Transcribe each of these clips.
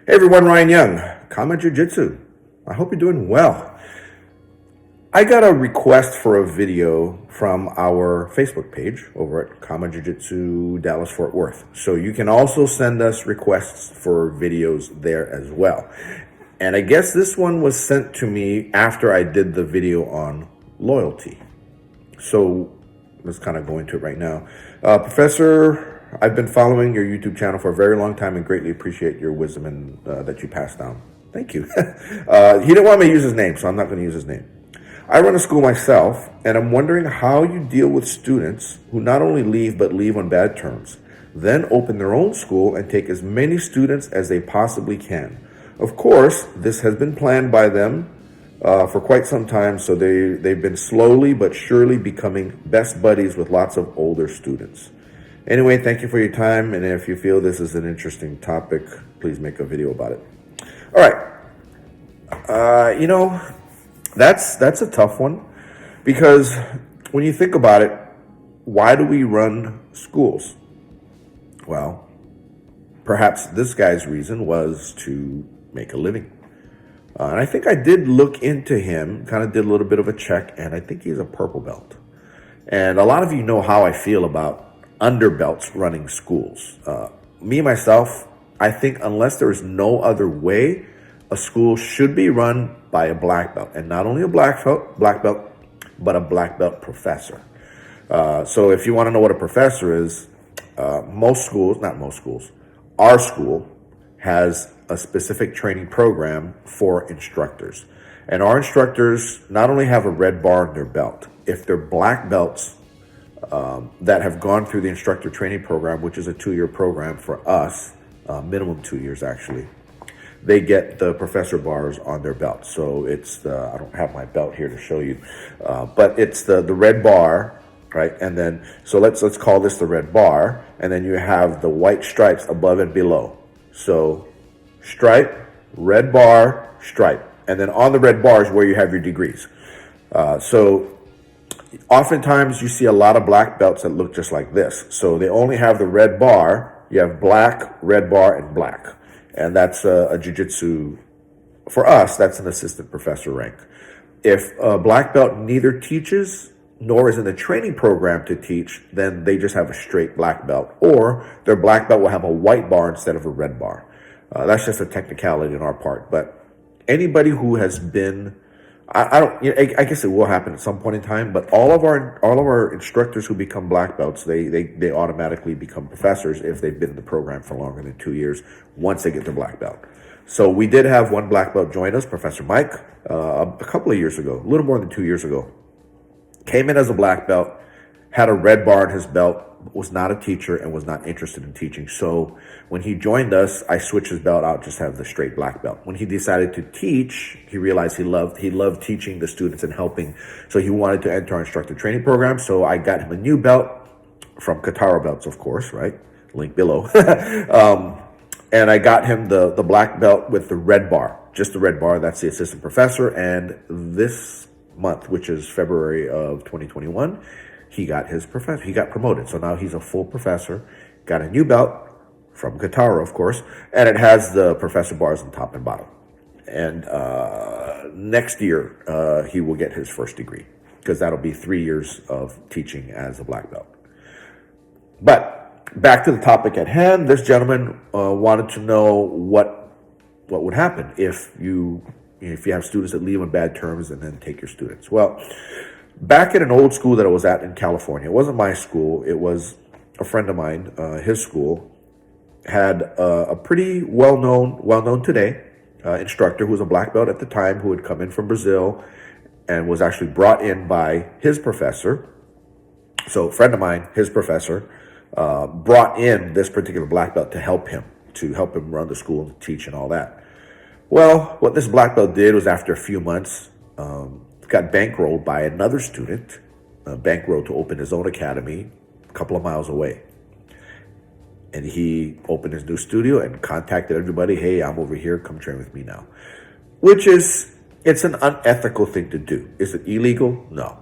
Hey everyone, Ryan Young, KAATARO Jiu-Jitsu. I hope you're doing well. I got a request for a video from our Facebook page over at KAATARO Jiu-Jitsu Dallas Fort Worth. So you can also send us requests for videos there as well. And I guess this one was sent to me after I did the video on loyalty. So let's kind of go into it right now. Professor, I've been following your YouTube channel for a very long time and greatly appreciate your wisdom and that you passed down. Thank you. He didn't want me to use his name, so I'm not going to use his name. I run a school myself, and I'm wondering how you deal with students who not only leave, but leave on bad terms, then open their own school and take as many students as they possibly can. Of course, this has been planned by them for quite some time, so they've been slowly but surely becoming best buddies with lots of older students. Anyway, thank you for your time, and if you feel this is an interesting topic, please make a video about it. All right. That's a tough one, because when you think about it, why do we run schools? Well, perhaps this guy's reason was to make a living. And I think I did look into him, kind of did a little bit of a check, and I think he's a purple belt. And a lot of you know how I feel about underbelts running schools. Me, myself, I think unless there is no other way, a school should be run by a black belt. And not only a black belt, but a black belt professor. So if you want to know what a professor is, our school has a specific training program for instructors. And our instructors not only have a red bar on their belt, if they're black belts that have gone through the instructor training program, which is a 2-year program for us, minimum 2 years actually, they get the professor bars on their belt. So it's the, I don't have my belt here to show you, but it's the red bar, right? And then, so let's call this the red bar, and then you have the white stripes above and below. So stripe, red bar, stripe. And then on the red bar is where you have your degrees. So oftentimes you see a lot of black belts that look just like this. So they only have the red bar. You have black, red bar, and black. And that's a jiu-jitsu, for us, that's an assistant professor rank. If a black belt neither teaches nor is in the training program to teach, then they just have a straight black belt. Or their black belt will have a white bar instead of a red bar. That's just a technicality on our part. But anybody who has been, I guess it will happen at some point in time, but all of our instructors who become black belts, they automatically become professors if they've been in the program for longer than 2 years once they get their black belt. So we did have one black belt join us, Professor Mike, a couple of years ago, a little more than 2 years ago. Came in as a black belt, had a red bar on his belt, was not a teacher and was not interested in teaching. So when he joined us, I switched his belt out, just have the straight black belt. When he decided to teach, he realized he loved teaching the students and helping. So he wanted to enter our instructor training program. So I got him a new belt from KAATARO belts, of course, right? Link below. And I got him the black belt with the red bar, just the red bar. That's the assistant professor. And this month, which is February of 2021, he got promoted. So now he's a full professor, got a new belt from KAATARO, of course, and it has the professor bars on top and bottom. And next year, he will get his first degree, because that'll be 3 years of teaching as a black belt. But back to the topic at hand, this gentleman wanted to know what would happen if you have students that leave on bad terms and then take your students. Well, back at an old school that I was at in California, it wasn't my school, it was a friend of mine, his school, had a pretty well-known today instructor who was a black belt at the time, who had come in from Brazil and was actually brought in by his professor. So a friend of mine, his professor, brought in this particular black belt to help him run the school and teach and all that. Well, what this black belt did was, after a few months, got bankrolled by another student, bankrolled to open his own academy a couple of miles away. And he opened his new studio and contacted everybody, hey, I'm over here, come train with me now. It's an unethical thing to do. Is it illegal? No,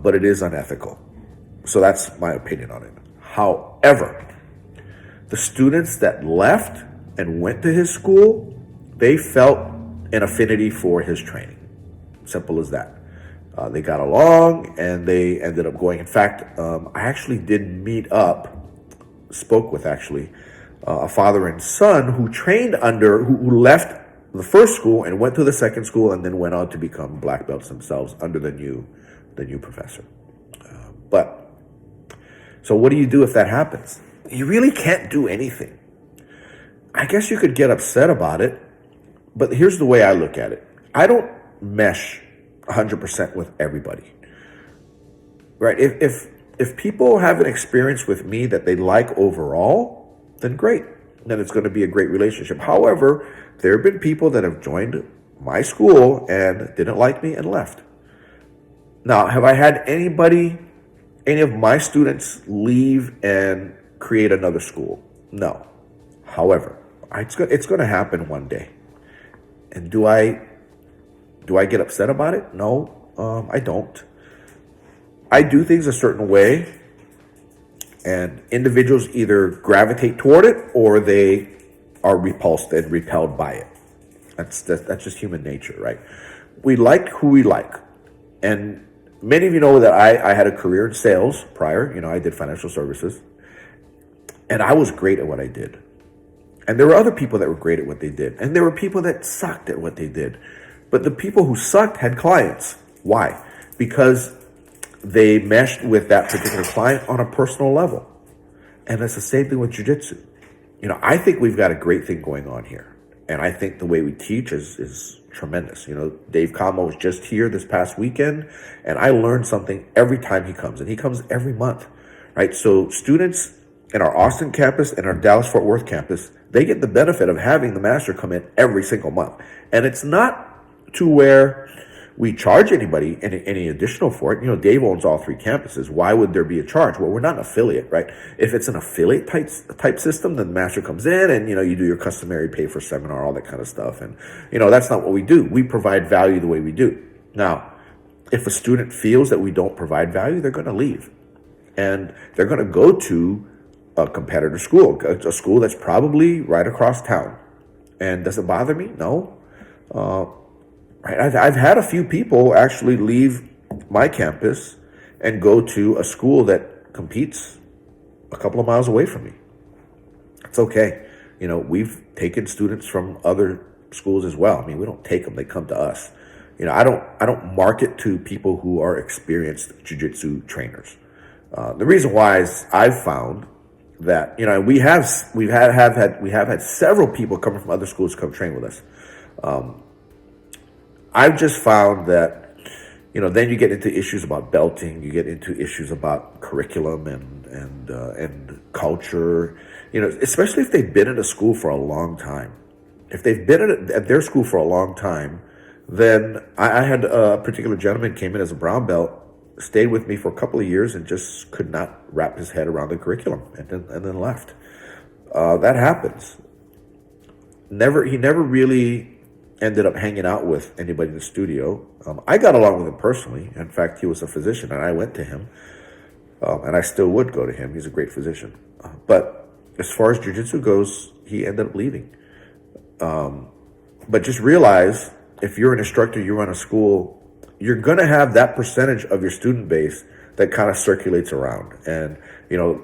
but it is unethical. So that's my opinion on it. However, the students that left and went to his school, they felt an affinity for his training. Simple as that. They got along and they ended up going. In fact, I actually spoke with a father and son who trained who left the first school and went to the second school and then went on to become black belts themselves under the new professor. But so what do you do if that happens? You really can't do anything. I guess you could get upset about it, but here's the way I look at it. I don't mesh 100% with everybody, right? If people have an experience with me that they like overall, then great. Then it's going to be a great relationship. However, there have been people that have joined my school and didn't like me and left. Now, have I had any of my students leave and create another school? No. However, it's going to happen one day. And do I get upset about it? No, I don't. I do things a certain way, and individuals either gravitate toward it or they are repulsed and repelled by it. That's just human nature, right? We like who we like. And many of you know that I had a career in sales prior. I did financial services, and I was great at what I did. And there were other people that were great at what they did. And there were people that sucked at what they did. But the people who sucked had clients. Why? Because they meshed with that particular client on a personal level. And it's the same thing with jiu-jitsu. I think we've got a great thing going on here. And I think the way we teach is tremendous. Dave Kama was just here this past weekend, and I learned something every time he comes. And he comes every month, right? So students in our Austin campus and our Dallas-Fort Worth campus, they get the benefit of having the master come in every single month. And it's not to where we charge anybody any additional for it. Dave owns all three campuses. Why would there be a charge? Well, we're not an affiliate, right? If it's an affiliate type system, then the master comes in and, you do your customary pay for seminar, all that kind of stuff. And, that's not what we do. We provide value the way we do. Now, if a student feels that we don't provide value, they're going to leave. And they're going to go to a competitor school, a school that's probably right across town. And does it bother me? No. Right. I've had a few people actually leave my campus and go to a school that competes a couple of miles away from me. It's okay. We've taken students from other schools as well. We don't take them; they come to us. I don't market to people who are experienced jiu-jitsu trainers. The reason why is I've found that we have had several people coming from other schools come train with us. I've just found that, then you get into issues about belting, you get into issues about curriculum and culture, especially if they've been in a school for a long time. If they've been at their school for a long time, then I had a particular gentleman came in as a brown belt, stayed with me for a couple of years and just could not wrap his head around the curriculum and then left. That happens. He never really ended up hanging out with anybody in the studio. I got along with him personally. In fact, he was a physician, and I went to him, and I still would go to him. He's a great physician. But as far as jiu-jitsu goes, he ended up leaving. But just realize, if you're an instructor, you run a school, you're going to have that percentage of your student base that kind of circulates around. And,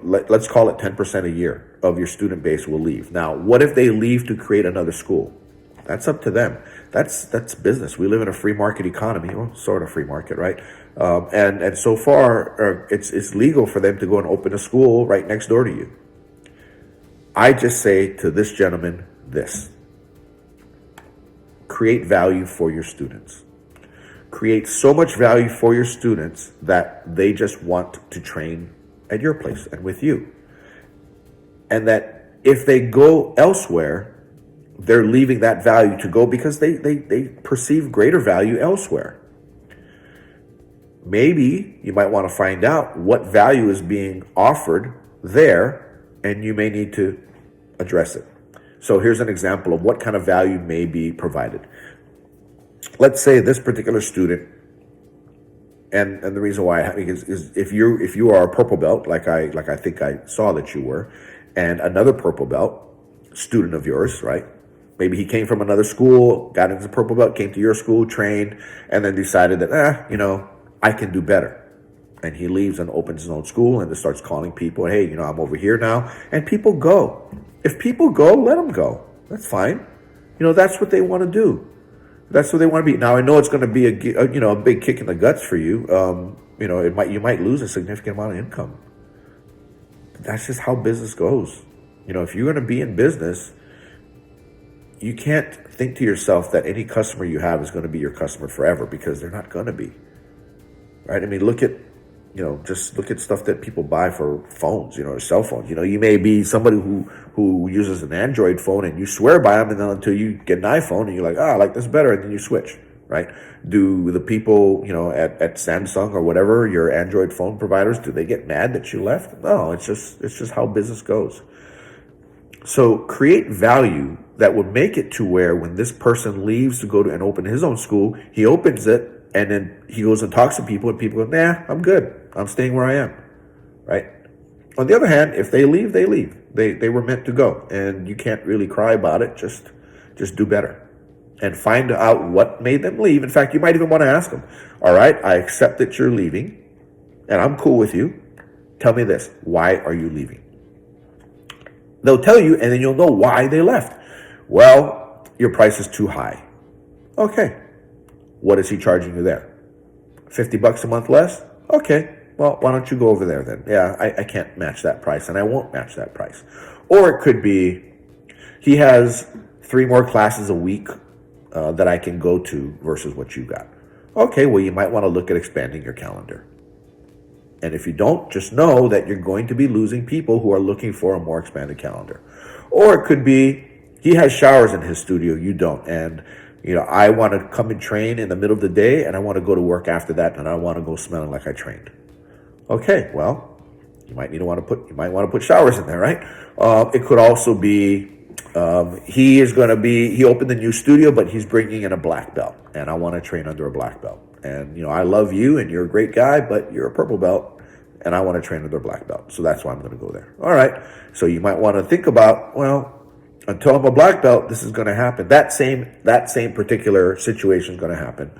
let's call it 10% a year of your student base will leave. Now, what if they leave to create another school? That's up to them. That's business. We live in a free market economy, well, sort of free market, right? And so far, it's legal for them to go and open a school right next door to you. I just say to this gentleman this: create value for your students. Create so much value for your students that they just want to train at your place and with you. And that if they go elsewhere, they're leaving that value to go because they perceive greater value elsewhere. Maybe you might want to find out what value is being offered there, and you may need to address it. So here's an example of what kind of value may be provided. Let's say this particular student, and the reason why is if you are a purple belt, like I think I saw that you were, and another purple belt, student of yours, right? Maybe he came from another school, got into purple belt, came to your school, trained, and then decided that, I can do better. And he leaves and opens his own school and just starts calling people, hey, I'm over here now. And people go. If people go, let them go. That's fine. That's what they want to do. That's what they want to be. Now, I know it's going to be a big kick in the guts for you. You might lose a significant amount of income. But that's just how business goes. If you're going to be in business, you can't think to yourself that any customer you have is going to be your customer forever, because they're not going to be. Right? I mean, just look at stuff that people buy for phones, or cell phones. You may be somebody who uses an Android phone and you swear by them, and then until you get an iPhone and you're like, I like this better, and then you switch, right? Do the people, at Samsung or whatever, your Android phone providers, do they get mad that you left? No, it's just how business goes. So create value that would make it to where when this person leaves to go to and open his own school, he opens it, and then he goes and talks to people, and people go, nah, I'm good. I'm staying where I am, right? On the other hand, if they leave, they leave. They were meant to go, and you can't really cry about it. Just do better and find out what made them leave. In fact, you might even want to ask them, all right, I accept that you're leaving, and I'm cool with you. Tell me this. Why are you leaving? They'll tell you, and then you'll know why they left. Well, your price is too high. Okay. What is he charging you there? $50 a month less? Okay. Well, why don't you go over there then? Yeah, I can't match that price, and I won't match that price. Or it could be he has 3 more classes a week that I can go to versus what you got. Okay, well, you might want to look at expanding your calendar. And if you don't, just know that you're going to be losing people who are looking for a more expanded calendar. Or it could be he has showers in his studio, you don't. And, I want to come and train in the middle of the day, and I want to go to work after that, and I want to go smelling like I trained. Okay, well, you might want to put showers in there, right? It could also be he opened the new studio, but he's bringing in a black belt, and I want to train under a black belt. And, I love you, and you're a great guy, but you're a purple belt, and I want to train under a black belt. So that's why I'm going to go there. All right. So you might want to think about, well, until I'm a black belt, this is going to happen. That same particular situation is going to happen.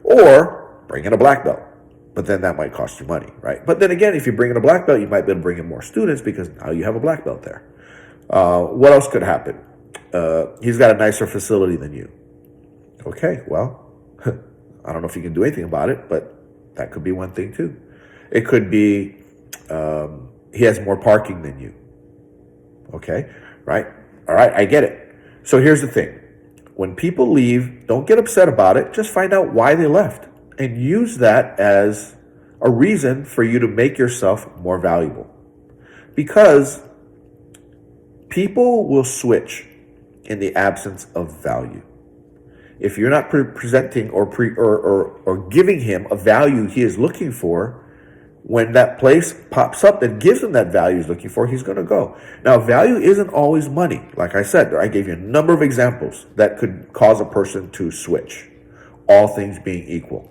Or bring in a black belt. But then that might cost you money, right? But then again, if you bring in a black belt, you might be able to bring in more students because now you have a black belt there. What else could happen? He's got a nicer facility than you. Okay, well, I don't know if you can do anything about it, but that could be one thing too. It could be he has more parking than you. Okay, right? All right, I get it. So here's the thing. When people leave, don't get upset about it. Just find out why they left and use that as a reason for you to make yourself more valuable. Because people will switch in the absence of value. If you're not presenting or giving him a value he is looking for, when that place pops up that gives him that value he's looking for, he's going to go. Now, value isn't always money. Like I said, I gave you a number of examples that could cause a person to switch, all things being equal.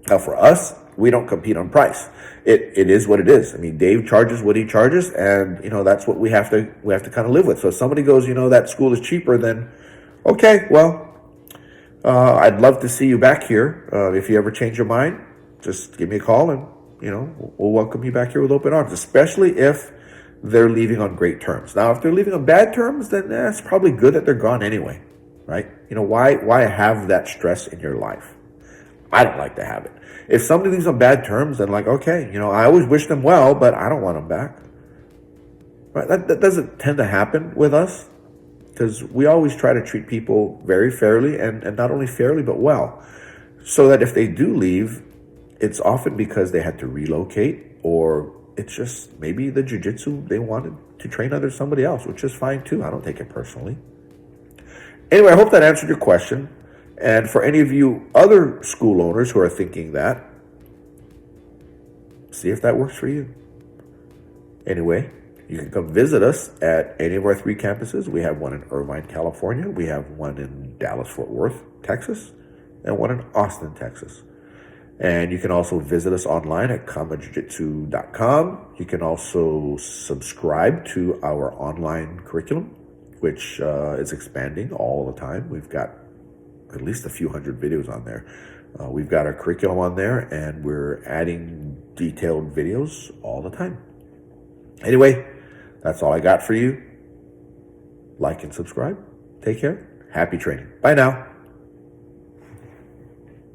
Now, for us, we don't compete on price. It is what it is. I mean, Dave charges what he charges, and that's what we have to kind of live with. So if somebody goes, that school is cheaper, then okay, well, I'd love to see you back here. If you ever change your mind, just give me a call, and we'll welcome you back here with open arms, especially if they're leaving on great terms. Now, if they're leaving on bad terms, then it's probably good that they're gone anyway, right? Why have that stress in your life? I don't like to have it. If somebody leaves on bad terms, then okay, I always wish them well, but I don't want them back. Right? That doesn't tend to happen with us because we always try to treat people very fairly and not only fairly, but well. So that if they do leave, it's often because they had to relocate, or it's just maybe the jiu-jitsu they wanted to train under somebody else, which is fine too. I don't take it personally. Anyway, I hope that answered your question. And for any of you other school owners who are thinking that, see if that works for you. Anyway, you can come visit us at any of our 3 campuses. We have one in Irvine, California. We have one in Dallas-Fort Worth, Texas, and one in Austin, Texas. And you can also visit us online at KAATARO.com. You can also subscribe to our online curriculum which is expanding all the time. We've got at least a few hundred videos on there. We've got our curriculum on there, and we're adding detailed videos all the time. Anyway, that's all I got for you. Like and subscribe. Take care. Happy training. Bye now.